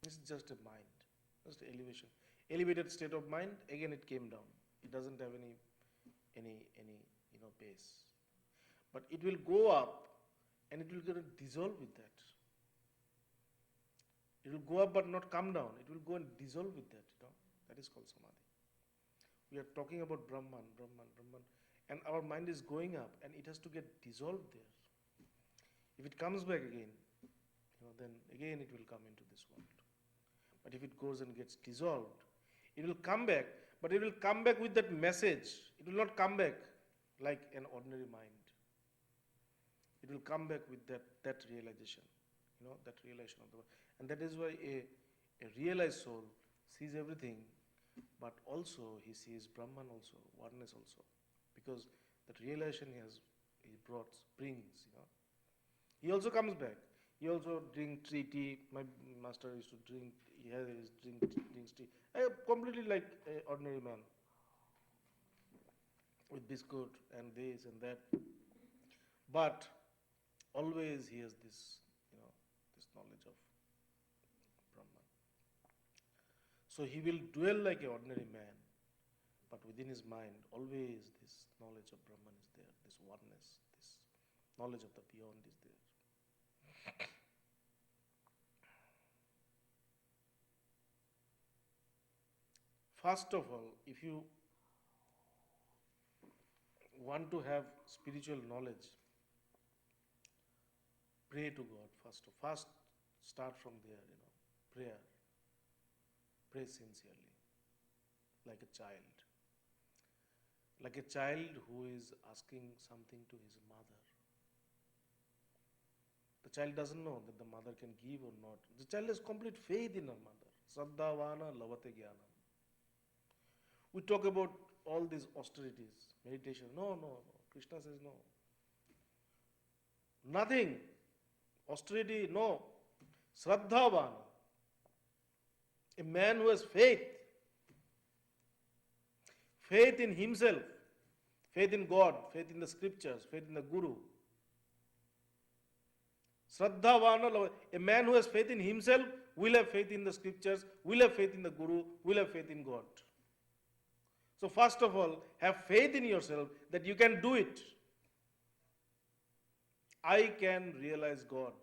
It's just a mind, just elevation. Elevated state of mind, again it came down. It doesn't have any base. But it will go up and it will get dissolve with that. It will go up but not come down. It will go and dissolve with that. That is called samadhi. We are talking about Brahman, Brahman, Brahman, and our mind is going up and it has to get dissolved there. If it comes back again, then again it will come into this world. But if it goes and gets dissolved, it will come back, but it will come back with that message. It will not come back like an ordinary mind. It will come back with that realization, that realization of the world. And that is why a realized soul sees everything, but also he sees Brahman also, oneness also. Because that realization he brings. He also comes back. He also drinks tea. My master used to drink. Drinks tea. Completely like an ordinary man, with biscuit and this and that. But always he has this, this knowledge of Brahman. So he will dwell like an ordinary man, but within his mind, always this knowledge of Brahman is there. This oneness, this knowledge of the beyond is there. First of all, if you want to have spiritual knowledge, pray to God first. First, start from there, prayer. Pray sincerely, like a child. Like a child who is asking something to his mother. The child doesn't know that the mother can give or not. The child has complete faith in her mother. Saddhavana lavate jnanam. We talk about all these austerities, meditation. No. Krishna says no. Nothing. Austerity, no. Shraddhavana. A man who has faith. Faith in himself. Faith in God. Faith in the scriptures. Faith in the Guru. Shraddhavana. A man who has faith in himself will have faith in the scriptures, will have faith in the Guru, will have faith in God. So first of all, have faith in yourself that you can do it. I can realize God.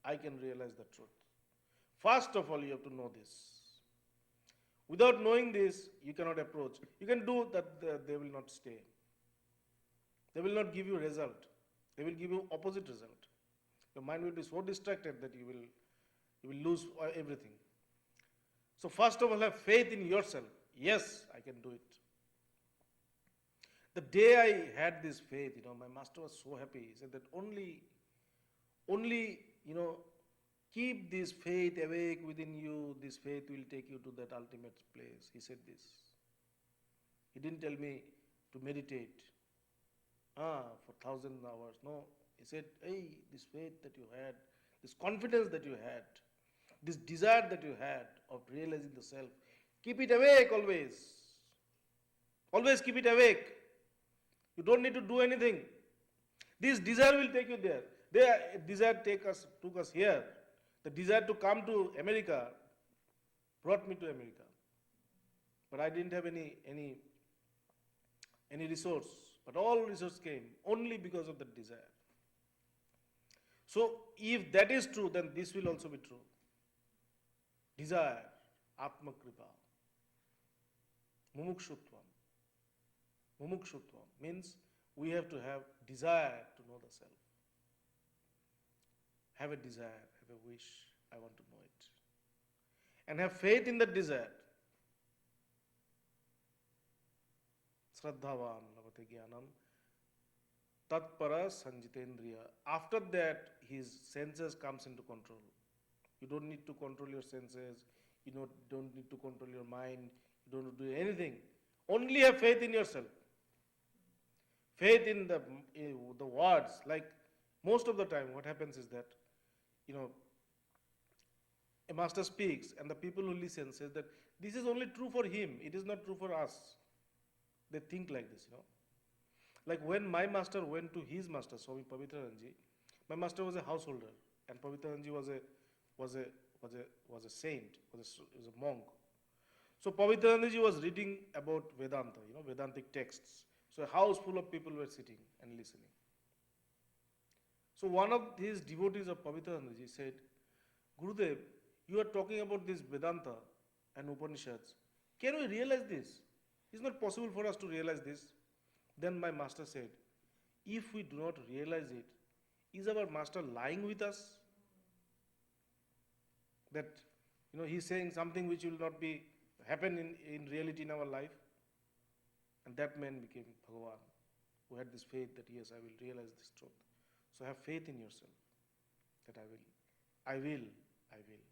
I can realize the truth. First of all, you have to know this. Without knowing this, you cannot approach. You can do that, they will not stay. They will not give you result. They will give you opposite result. Your mind will be so distracted that you will lose everything. So first of all, have faith in yourself. Yes, I can do it. The day I had this faith, my master was so happy. He said that only, keep this faith awake within you. This faith will take you to that ultimate place. He said this. He didn't tell me to meditate for 1,000 hours. No, he said, hey, this faith that you had, this confidence that you had, this desire that you had of realizing the self, keep it awake always. Always keep it awake. You don't need to do anything. This desire will take you there. The desire took us here. The desire to come to America brought me to America. But I didn't have any resource. But all resource came only because of that desire. So if that is true, then this will also be true. Desire, Atma Kripa. Mumukshutvam. Mumukshutvam means we have to have desire to know the self. Have a desire, have a wish, I want to know it. And have faith in that desire. Shraddhavan lavate jnanam tatpara sanjitendriya. After that, his senses comes into control. You don't need to control your senses. You don't need to control your mind. You don't do anything. Only have faith in yourself. Faith in the words. Like most of the time, what happens is that, a master speaks and the people who listen says that this is only true for him. It is not true for us. They think like this, Like when my master went to his master, Swami Pavitrananji, my master was a householder and Pavitrananji was a saint, was a monk. So Pavitranandaji was reading about Vedanta, Vedantic texts. So a house full of people were sitting and listening. So one of his devotees of Pavitranandaji said, Gurudev, you are talking about this Vedanta and Upanishads. Can we realize this? It's not possible for us to realize this. Then my master said, if we do not realize it, is our master lying with us? That he's saying something which will not be happen in reality in our life. And that man became Bhagavan, who had this faith that yes, I will realize this truth. So have faith in yourself that I will, I will, I will,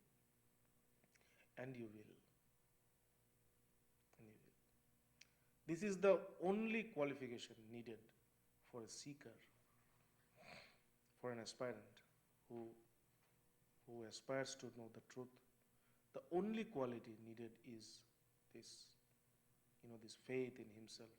and you will, and you will. This is the only qualification needed for a seeker, for an aspirant who aspires to know the truth. The only quality needed is this, this faith in himself.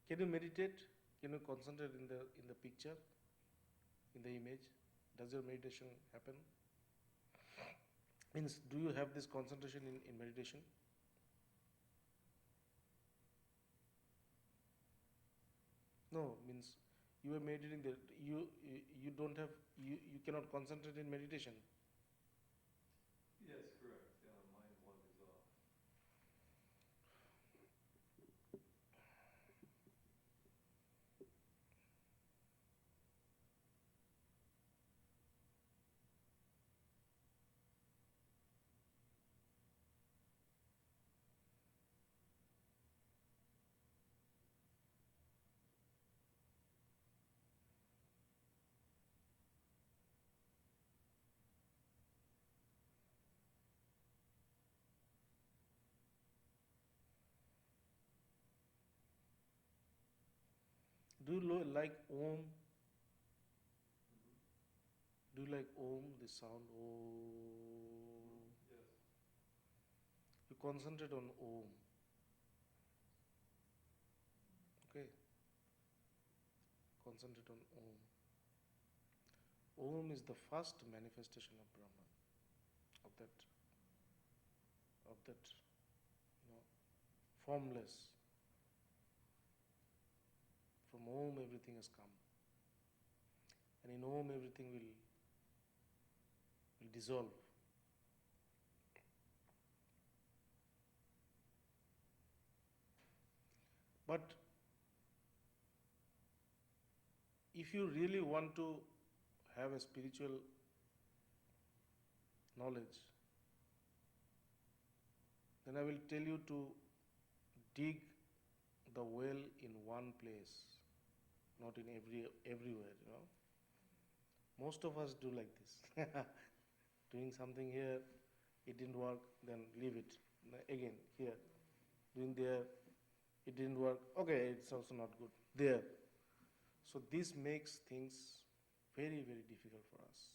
Can you meditate? Can you concentrate in the picture, in the image? Does your meditation happen? Means, do you have this concentration in meditation? No, means you are meditating there. You don't have you cannot concentrate in meditation. Yes, correct. Mind wanders off. Do you like Om? Mm-hmm. Do you like Om? The sound Om. Yes. You concentrate on Om. Okay. Concentrate on Om. Om is the first manifestation of Brahman, of that formless. From Om everything has come. And in Om everything will dissolve. But if you really want to have a spiritual knowledge, then I will tell you to dig the well in one place, not in everywhere. Most of us do like this. Doing something here, it didn't work, then leave it. Again, here, doing there, it didn't work. Okay, it's also not good. There. So this makes things very, very difficult for us.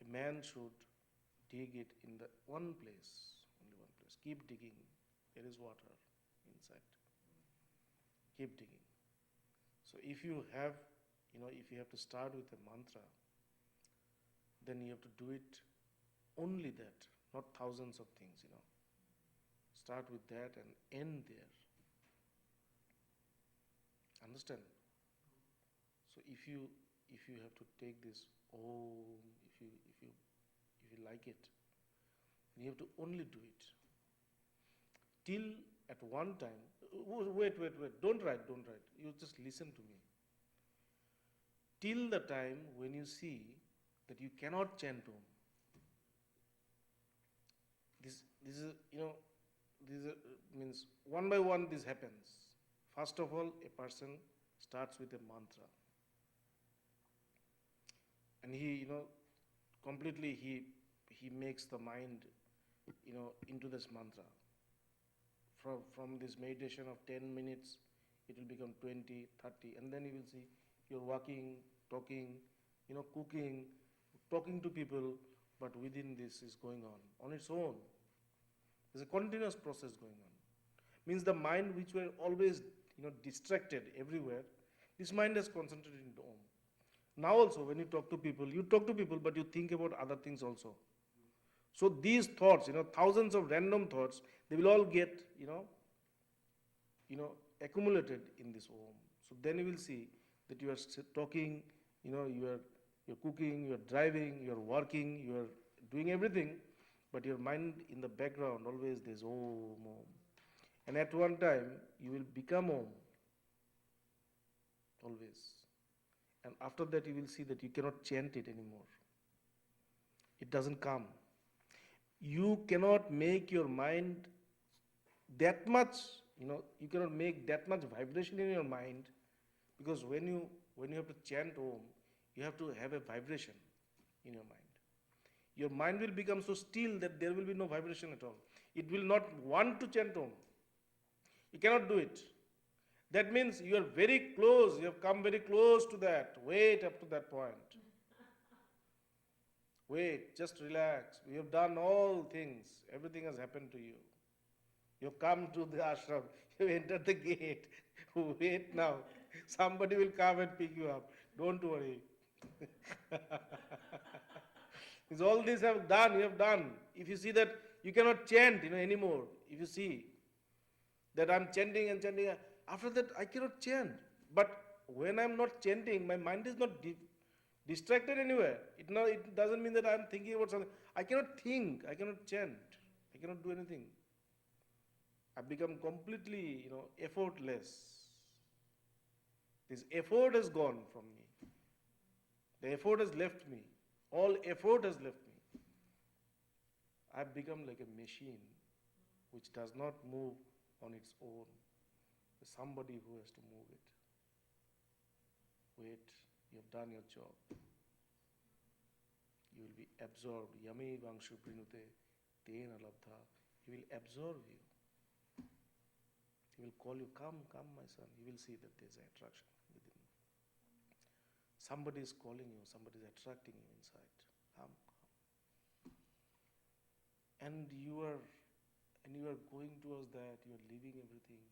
A man should dig it in the one place, only one place. Keep digging. There is water inside. Keep digging. So if you have, if you have to start with a mantra, then you have to do it only that, not thousands of things. Start with that and end there. Understand? So if you have to take this Om, if you like it, you have to only do it till at one time. Wait, don't write. You just listen to me. Till the time when you see that you cannot chant Om. This is, means one by one this happens. First of all, a person starts with a mantra. And he, completely he makes the mind, into this mantra. From this meditation of 10 minutes, it will become 20, 30, and then you will see you're walking, talking, cooking, talking to people, but within this is going on its own. There's a continuous process going on. Means the mind which were always, distracted everywhere, this mind is concentrated into Om. Now also, when you talk to people, but you think about other things also. So these thoughts, thousands of random thoughts, they will all get, accumulated in this Om. So then you will see that you are talking, you are cooking, you are driving, you are working, you are doing everything, but your mind in the background always there's Om, Om. And at one time you will become Om, always. And after that you will see that you cannot chant it anymore. It doesn't come. You cannot make your mind that much, you cannot make that much vibration in your mind, because when you have to chant Om, you have to have a vibration in your mind. Your mind will become so still that there will be no vibration at all. It will not want to chant Om. You cannot do it. That means you are very close, you have come very close to that. Wait up to that point. Wait, just relax. We have done all things. Everything has happened to you. You have come to the ashram. You entered the gate. Wait now. Somebody will come and pick you up. Don't worry. Because all this you have done. If you see that you cannot chant anymore, if you see that I'm chanting and chanting, after that I cannot chant. But when I'm not chanting, my mind is not distracted anywhere. It doesn't mean that I'm thinking about something. I cannot think, I cannot chant, I cannot do anything. I've become completely, effortless. This effort has gone from me. The effort has left me. All effort has left me. I've become like a machine which does not move on its own. There's somebody who has to move it. Wait, you have done your job. You will be absorbed. Yami vangshu prinute tena labdha. He will absorb you. He will call you, come, my son. You will see that there's an attraction within. Somebody is calling you, somebody is attracting you inside. Come. And you are going towards that, you are leaving everything.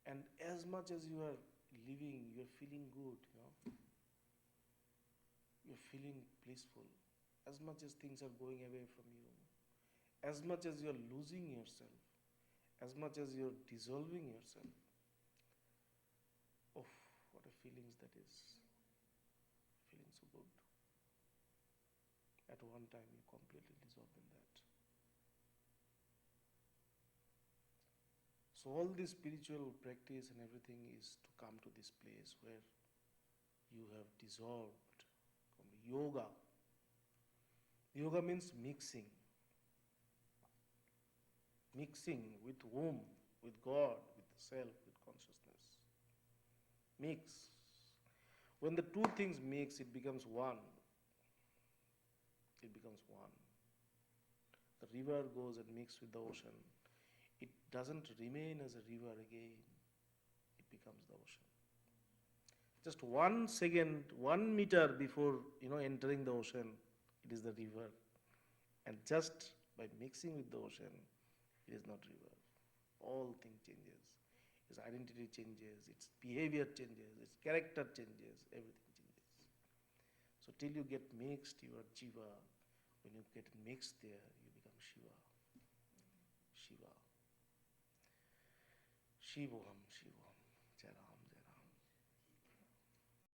And as much as you are living, you are feeling good, You're feeling blissful. As much as things are going away from you, as much as you are losing yourself, as much as you're dissolving yourself. Oh, what a feelings that is. Feeling so good. At one time you completely dissolve in that. So all this spiritual practice and everything is to come to this place where you have dissolved. Yoga. Yoga means mixing. Mixing with whom? With God, with the self, with consciousness. Mix. When the two things mix, it becomes one. It becomes one. The river goes and mixes with the ocean. It doesn't remain as a river again. It becomes the ocean. Just 1 second, 1 meter before entering the ocean, it is the river. And just by mixing with the ocean, it is not river. All things changes. Its identity changes, its behavior changes, its character changes, everything changes. So till you get mixed, you are Jiva. When you get mixed there, you become Shiva. Shiva. Shivoham, Shivoham, Jara.